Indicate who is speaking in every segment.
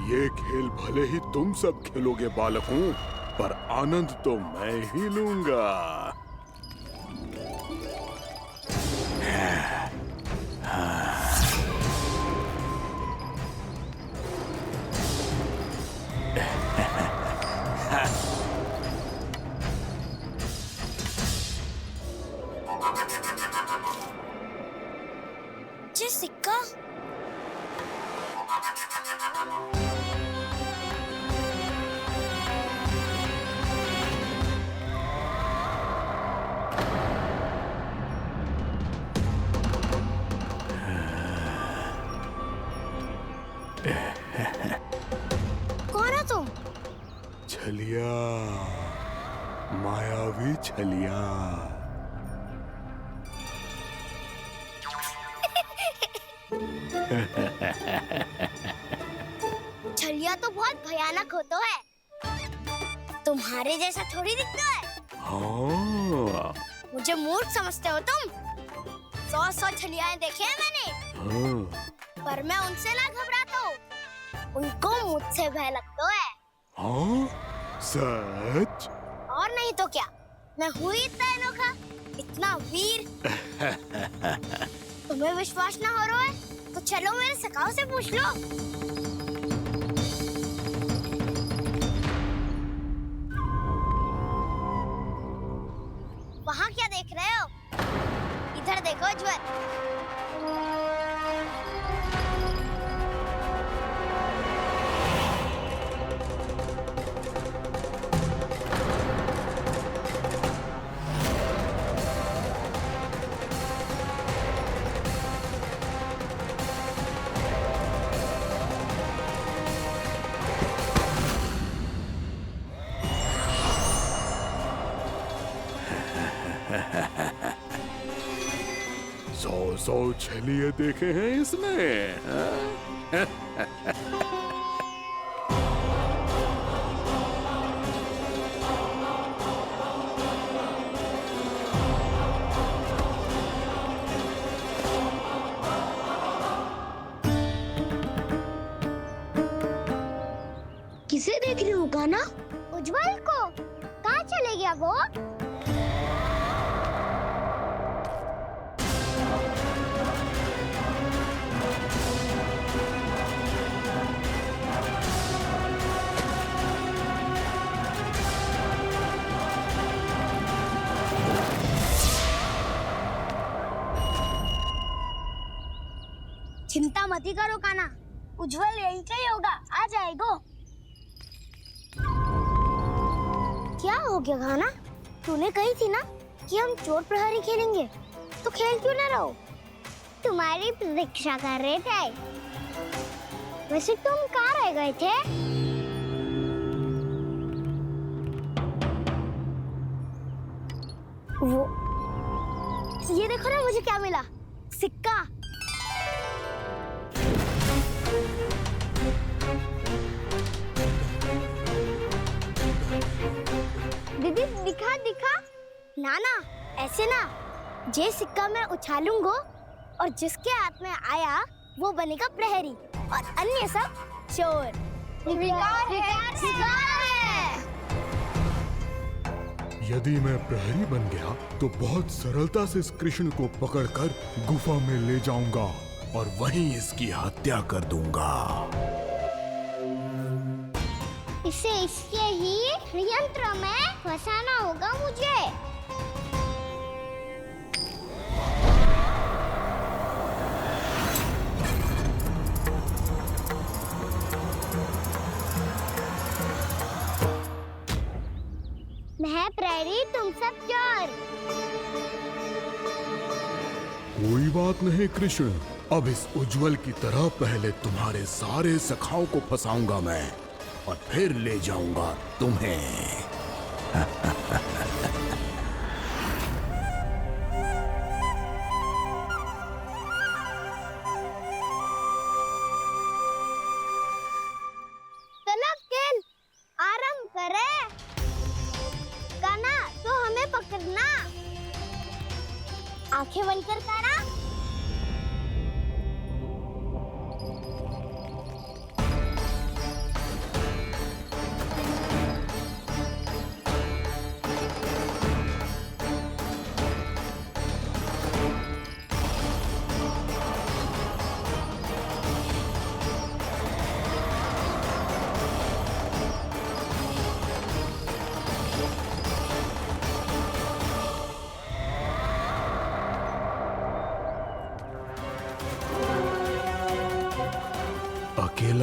Speaker 1: ये खेल भले ही तुम सब खेलोगे बालकों, पर आनंद तो मैं ही लूंगा।
Speaker 2: ये सिक्का कौन है तुम?
Speaker 1: छलिया, मायावी छलिया।
Speaker 2: छलिया तो बहुत भयानक होता है, तुम्हारे जैसा थोड़ी दिखता है।
Speaker 1: हाँ।
Speaker 2: मुझे मूर्ख समझते हो तुम? 100 छलियाएं देखे हैं मैंने।
Speaker 1: हाँ।
Speaker 2: पर मैं उनसे ना घबराता हूँ, उनको मुझसे भय लगता है।
Speaker 1: हाँ? सच?
Speaker 2: और नहीं तो क्या, मैं हूँ ही इतना अनोखा, इतना वीर। तुम्हें विश्वास ना हो रहा है तो चलो मेरे सखाओं से पूछ लो। वहाँ क्या देख रहे हो? इधर देखो उज्जवल।
Speaker 1: सौ छलिए देखे हैं इसमें। हाँ?
Speaker 2: किसे देख रही हो कान्हा? उज्जवल को। कहाँ चले गया वो? चिंता मत ही करो कान्हा, उज्जवल यहीं का ही होगा, आ जाएगा। क्या हो गया कान्हा? तूने कही थी ना कि हम चोर प्रहरी खेलेंगे, तो खेल क्यों ना रहो? तुम्हारी प्रतीक्षा कर रहे थे। वैसे तुम कहाँ रह गए थे? वो ये देखो ना, मुझे क्या मिला? सिक्का। दीदी दिखा दिखा। ना ना, ऐसे ना। ये सिक्का मैं उछालूंगा और जिसके हाथ में आया वो बनेगा प्रहरी और अन्य सब चोर। शिकार है।
Speaker 1: यदि मैं प्रहरी बन गया तो बहुत सरलता से इस कृष्ण को पकड़कर गुफा में ले जाऊंगा और वहीं इसकी हत्या कर दूंगा।
Speaker 2: इसे इसके ही यंत्र में फंसाना होगा मुझे। मैं प्रहरी, तुम सब चोर।
Speaker 1: कोई बात नहीं कृष्ण, अब इस उज्जवल की तरह पहले तुम्हारे सारे सखाओं को फंसाऊंगा मैं और फिर ले जाऊंगा तुम्हें।
Speaker 2: चलो खेल आरंभ करें। कान्हा तो हमें पकड़ना। आंखें बंद कर कान्हा।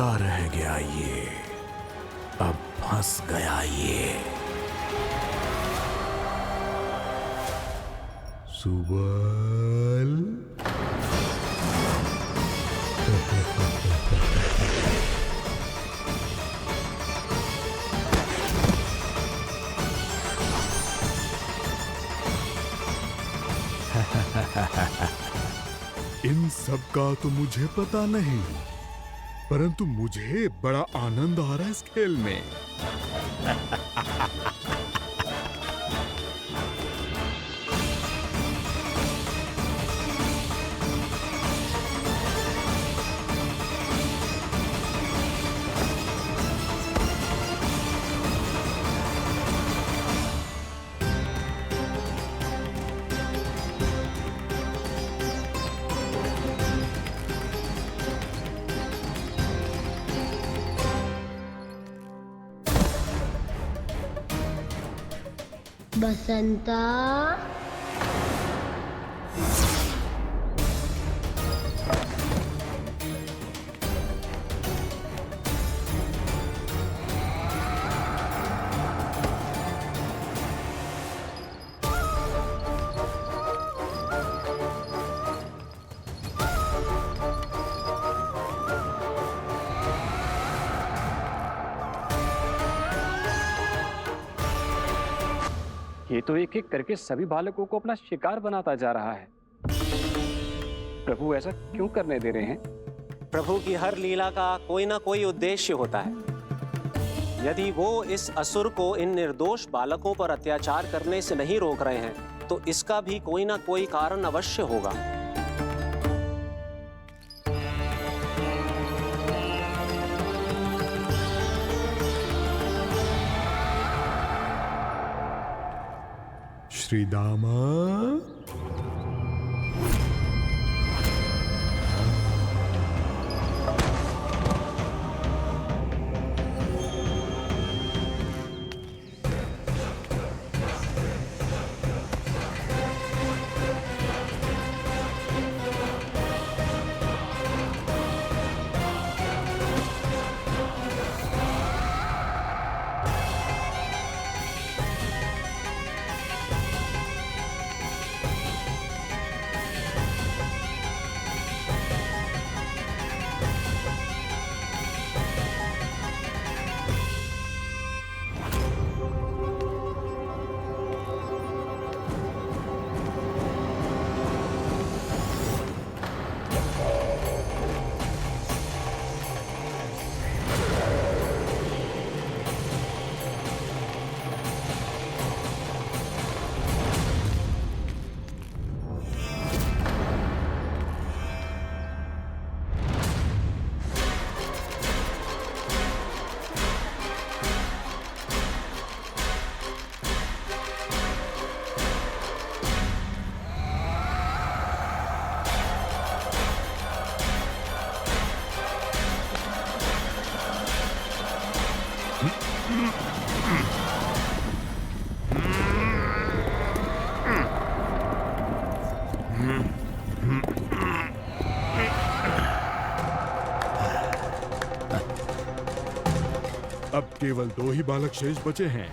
Speaker 1: अकेला रह गया ये, अब फंस गया ये। सुबल। इन सब का तो मुझे पता नहीं, परंतु मुझे बड़ा आनंद आ रहा है इस खेल में।
Speaker 2: बसंता,
Speaker 3: ये तो एक एक करके सभी बालकों को अपना शिकार बनाता जा रहा है। प्रभु ऐसा क्यों करने दे रहे हैं?
Speaker 4: प्रभु की हर लीला का कोई ना कोई उद्देश्य होता है। यदि वो इस असुर को इन निर्दोष बालकों पर अत्याचार करने से नहीं रोक रहे हैं, तो इसका भी कोई ना कोई कारण अवश्य होगा।
Speaker 1: श्री दामा, अब केवल 2 ही बालक शेष बचे हैं।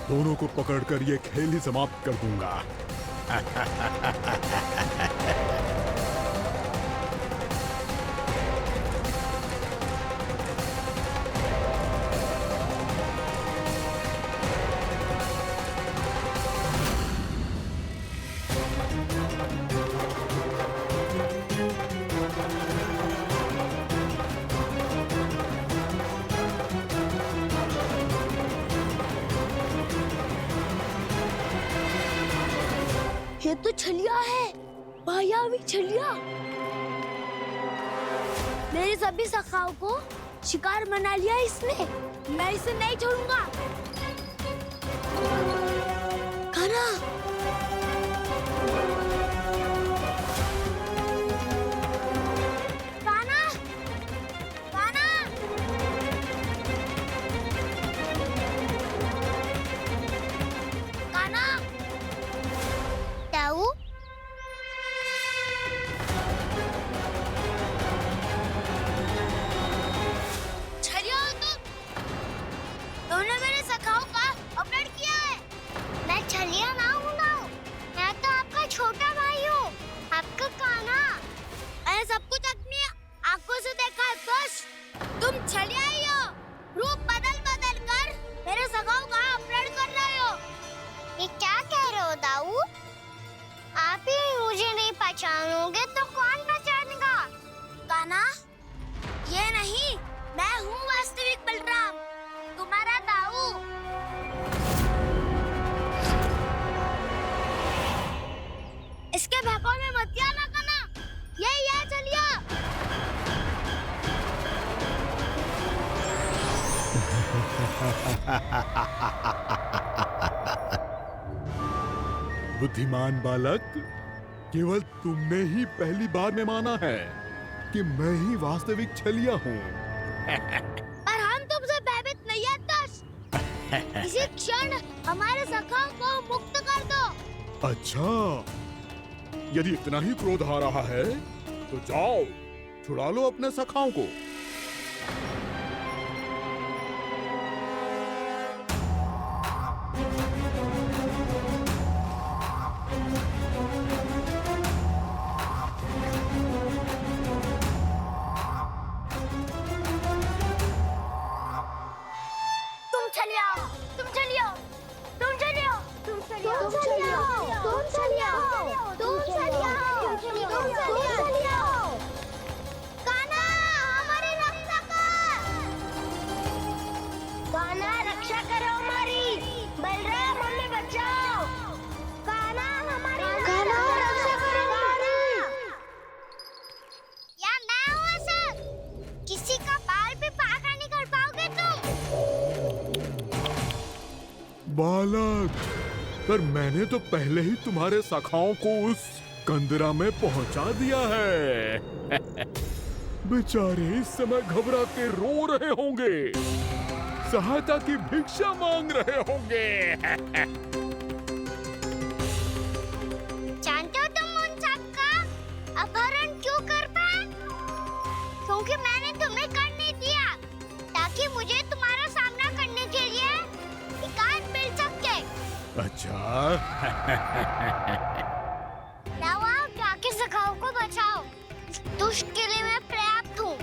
Speaker 1: दोनों को पकड़कर ये खेल ही समाप्त कर दूंगा।
Speaker 2: ये तो छलिया है, मायावी छलिया। मेरे सभी सखाओं को शिकार बना लिया इसने। मैं इसे नहीं छोड़ूंगा। कान्हा, कान्हा, कान्हा। कान्हा, ताऊ, पहचानोगे तो कौन पहचानेगा? कान्हा, ये नहीं, मैं हूँ वास्तविक बलराम, तुम्हारा दाऊ। इसके बहकावे में मत आना कान्हा, यही है, चलिए।
Speaker 1: बुद्धिमान बालक, केवल तुमने ही पहली बार में माना है कि मैं ही वास्तविक छलिया हूँ।
Speaker 2: पर हम तुमसे भयभीत नहीं है दस। इसी क्षण हमारे सखाओं को मुक्त कर दो।
Speaker 1: अच्छा, यदि इतना ही क्रोध आ रहा है तो जाओ, छुड़ा लो अपने सखाओं को। बालक, पर मैंने तो पहले ही तुम्हारे सखाओं को उस कंदरा में पहुंचा दिया है। बेचारे इस समय घबरा के रो रहे होंगे, सहायता की भिक्षा मांग रहे होंगे।
Speaker 2: जानते हो तुम उन सबका अपहरण क्यों कर पाए? क्योंकि मैंने तुम्हें कर नहीं दिया, ताकि मुझे तुम्हारा सामना करने के लिए हिकायत मिल सके।
Speaker 1: अच्छा।
Speaker 2: आओ, जाके सखाओं को बचाओ। दुष्ट के लिए मैं पर्याप्त हूँ।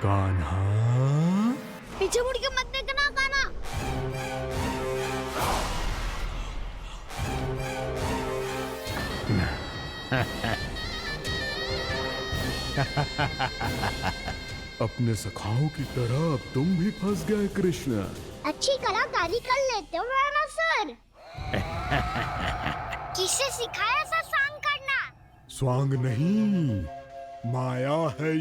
Speaker 1: कान्हा,
Speaker 2: पीछे मुड़ के मत देखना कान्हा।
Speaker 1: अपने सखाओं की तरह अब तुम भी फंस गए कृष्ण।
Speaker 2: अच्छी कलाकारी कर लेते हो रावणासुर। किससे सिखाया ऐसा स्वांग करना?
Speaker 1: स्वांग नहीं, माया है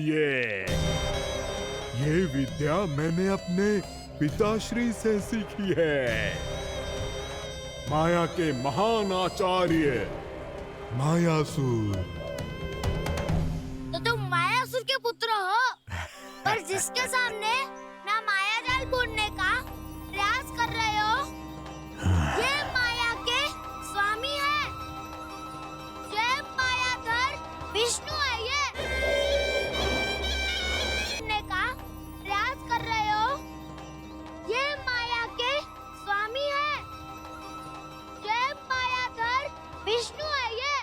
Speaker 1: ये विद्या मैंने अपने पिताश्री से सीखी है। माया के महान आचार्य मायासुर।
Speaker 2: तो तुम मायासुर के पुत्र हो, पर जिसके सामने ना माया जाल बुनने का प्रयास कर रहे हो, ये माया के स्वामी है। ये मायाधर विष्णु है। ये बुनने का प्रयास कर रहे हो, ये माया के स्वामी है। ये मायाधर विष्णु है। ये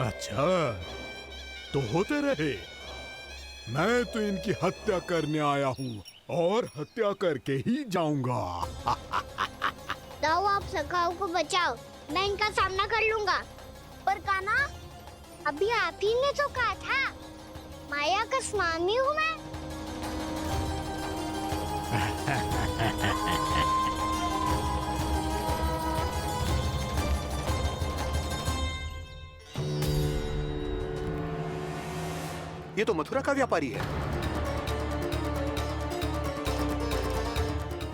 Speaker 1: अच्छा, तो होते रहे। मैं तो इनकी हत्या करने आया हूँ और हत्या करके ही जाऊंगा।
Speaker 2: दाऊ, आप सखाओं को बचाओ, मैं इनका सामना कर लूंगा। पर कान्हा, अभी आप ही ने तो कहा था माया का स्वामी हूँ मैं।
Speaker 5: ये तो मथुरा का व्यापारी है।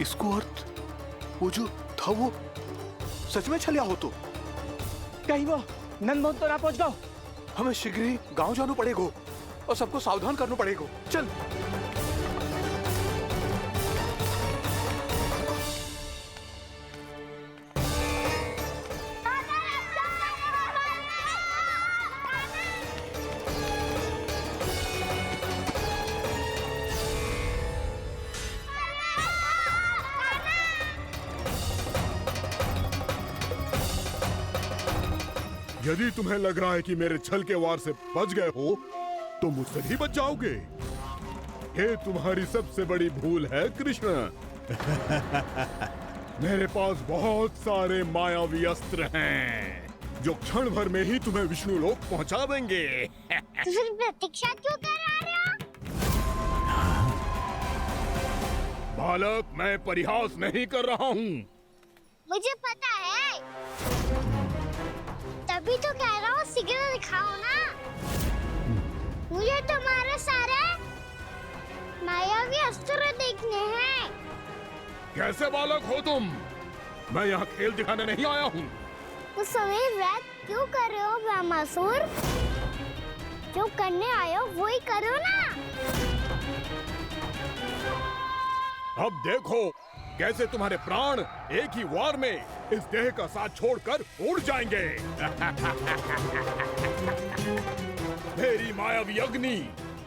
Speaker 5: इसको अर्थ वो जो था वो सच में छलिया हो तो
Speaker 3: कहीं वो नंदभवन तो ना पहुंच गओ।
Speaker 5: हमें शीघ्र ही गांव जाना पड़ेगा और सबको सावधान करना पड़ेगा। चल।
Speaker 1: यदि तुम्हें लग रहा है कि मेरे छल के वार से बच गए हो, तो मुझसे भी बच जाओगे। ये तुम्हारी सबसे बड़ी भूल है कृष्ण। मेरे पास बहुत सारे मायावी अस्त्र हैं जो क्षण भर में ही तुम्हें विष्णु लोक पहुंचा देंगे।
Speaker 2: तो फिर प्रतीक्षा क्यों कर रहे हो?
Speaker 1: बालक, मैं परिहास नहीं कर रहा हूँ।
Speaker 2: मुझे पता है, तभी तो कह रहा हूँ शीघ्र दिखाओ ना। मुझे तुम्हारे सारे मायावी अस्त्र देखने हैं।
Speaker 1: कैसे बालक हो तुम? मैं यहाँ खेल दिखाने नहीं आया हूँ।
Speaker 2: तो समय व्रत क्यों कर रहे हो ब्रह्मासुर? जो करने आए हो वही करो ना।
Speaker 1: अब देखो कैसे तुम्हारे प्राण एक ही वार में इस देह का साथ छोड़कर उड़ जाएंगे। मेरी मायावी अग्नि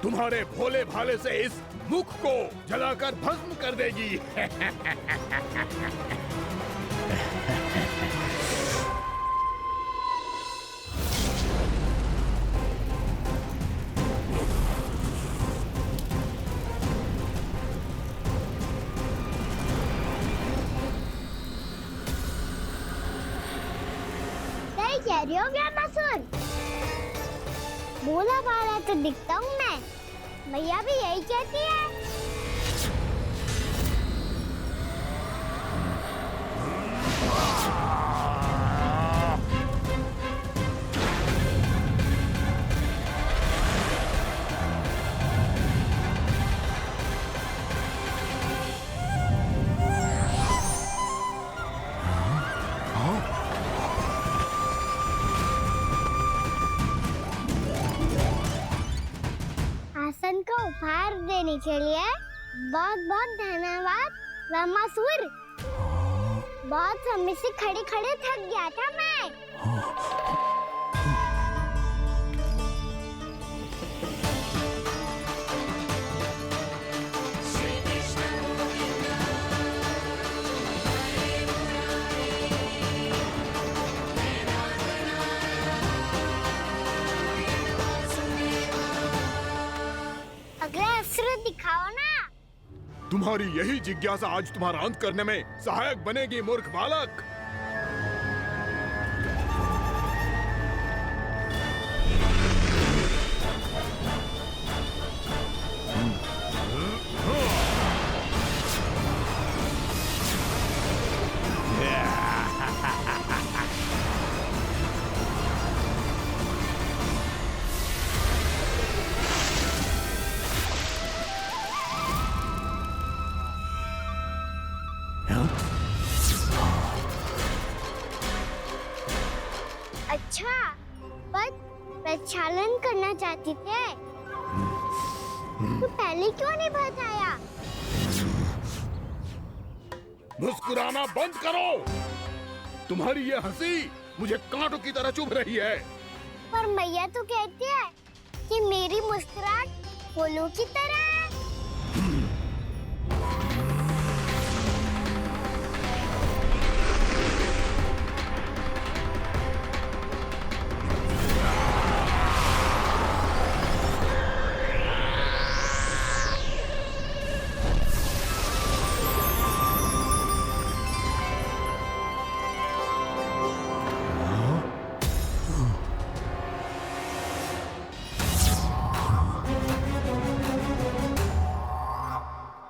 Speaker 1: तुम्हारे भोले भाले से इस मुख को जलाकर भस्म कर देगी।
Speaker 2: सही कह रही हो ब्रह्मासुर। भोला भाला तो दिखता हूँ मैं, मैया भी यही कहती है। आसन को उपहार देने के लिए बहुत बहुत धन्यवाद ब्रह्मासुर। बहुत समय से खड़े खड़े थक गया था मैं। अगला अस्त्र दिखाओ ना।
Speaker 1: तुम्हारी यही जिज्ञासा आज तुम्हारा अंत करने में सहायक बनेगी मूर्ख बालक।
Speaker 2: अच्छा, पर प्रक्षालन करना चाहती थे तो पहले क्यों नहीं बताया?
Speaker 1: मुस्कुराना बंद करो। तुम्हारी ये हंसी मुझे कांटों की तरह चुभ रही है।
Speaker 2: पर मैया तो कहती है कि मेरी मुस्कुराहट फूलों की तरह है।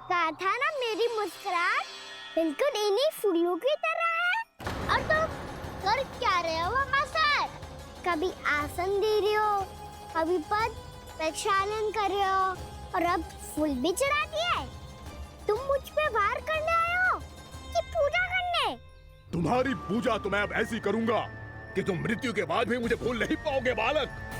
Speaker 2: कहा था ना मेरी मुस्कुराहट बिल्कुल इन्हीं फूलों की तरह है। और तुम कर क्या रहे हो ब्रह्मासुर? कभी आसन दे रहे हो, कभी पद प्रक्षालन कर रहे हो और अब फूल भी चढ़ा दिए। तुम मुझ पे वार करने आए हो कि पूजा करने?
Speaker 1: तुम्हारी पूजा तो मैं अब ऐसी करूंगा कि तुम मृत्यु के बाद भी मुझे भूल नहीं पाओगे बालक।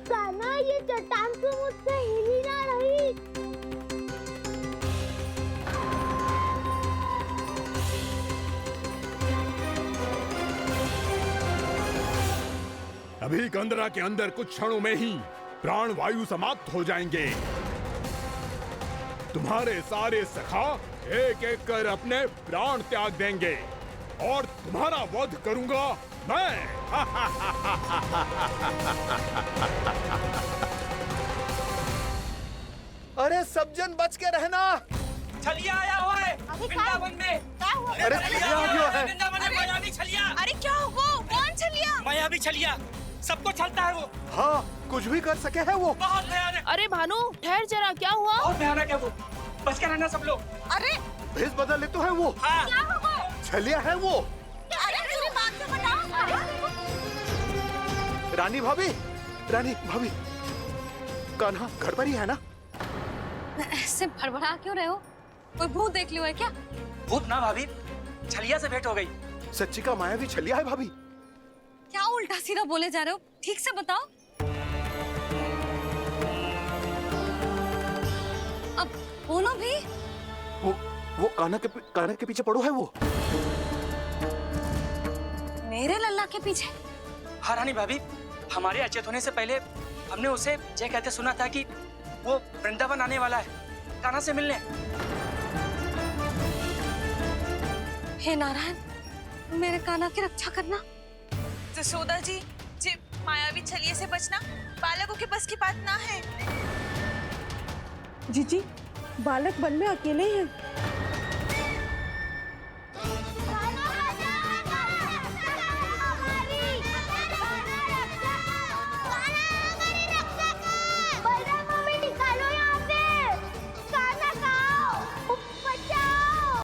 Speaker 2: कान्हा, ये चट्टान तो मुझसे हिल ही ना रही।
Speaker 1: अभी कंदरा के अंदर कुछ क्षणों में ही प्राण वायु समाप्त हो जाएंगे। तुम्हारे सारे सखा एक एक कर अपने प्राण त्याग देंगे। और तुम्हारा वध करूंगा मैं।
Speaker 5: अरे सब जन बच के रहना।
Speaker 6: छलिया आया हुआ है वृंदावन में।
Speaker 2: क्या हुआ?
Speaker 5: अरे छलिया आ गया है।
Speaker 6: वृंदावन में मायावी छलिया।
Speaker 7: अरे क्या हुआ? कौन छलिया?
Speaker 6: मायावी छलिया सबको छलता है वो।
Speaker 5: हाँ, कुछ भी कर सके है वो।
Speaker 6: बहुत भयानक।
Speaker 7: अरे भानु ठहर जरा, क्या हुआ?
Speaker 6: बहुत भयानक है वो। बच के रहना सब लोग।
Speaker 7: अरे
Speaker 5: भेष बदल ले तो है वो।
Speaker 6: हाँ।
Speaker 2: क्या हुआ?
Speaker 5: छलिया है वो।
Speaker 2: अरे मेरी बात तो बताओ।
Speaker 5: रानी भाभी, रानी भाभी, कान्हा घर पर ही है ना?
Speaker 8: ऐसे भड़बड़ा क्यों रहे हो? कोई भूत देख लियो है क्या?
Speaker 6: भूत ना भाभी, छलिया से भेंट हो गई।
Speaker 5: सच्ची का मायावी छलिया है भाभी।
Speaker 8: क्या उल्टा सीधा बोले जा रहे हो? ठीक से बताओ। अब बोलो भी।
Speaker 5: वो कान्हा के पीछे पड़ो है वो।
Speaker 8: मेरे लल्ला के पीछे?
Speaker 6: हाँ रानी भाभी, हमारे अचेत होने से पहले हमने उसे ये कहते सुना था कि वो वृंदावन आने वाला है कान्हा से मिलने।
Speaker 8: हे नारायण, मेरे कान्हा की रक्षा करना।
Speaker 7: जसोदा जी, जे मायावी छलिए से बचना बालकों के बस की बात ना है।
Speaker 9: जीजी, बालक वन में अकेले हैं।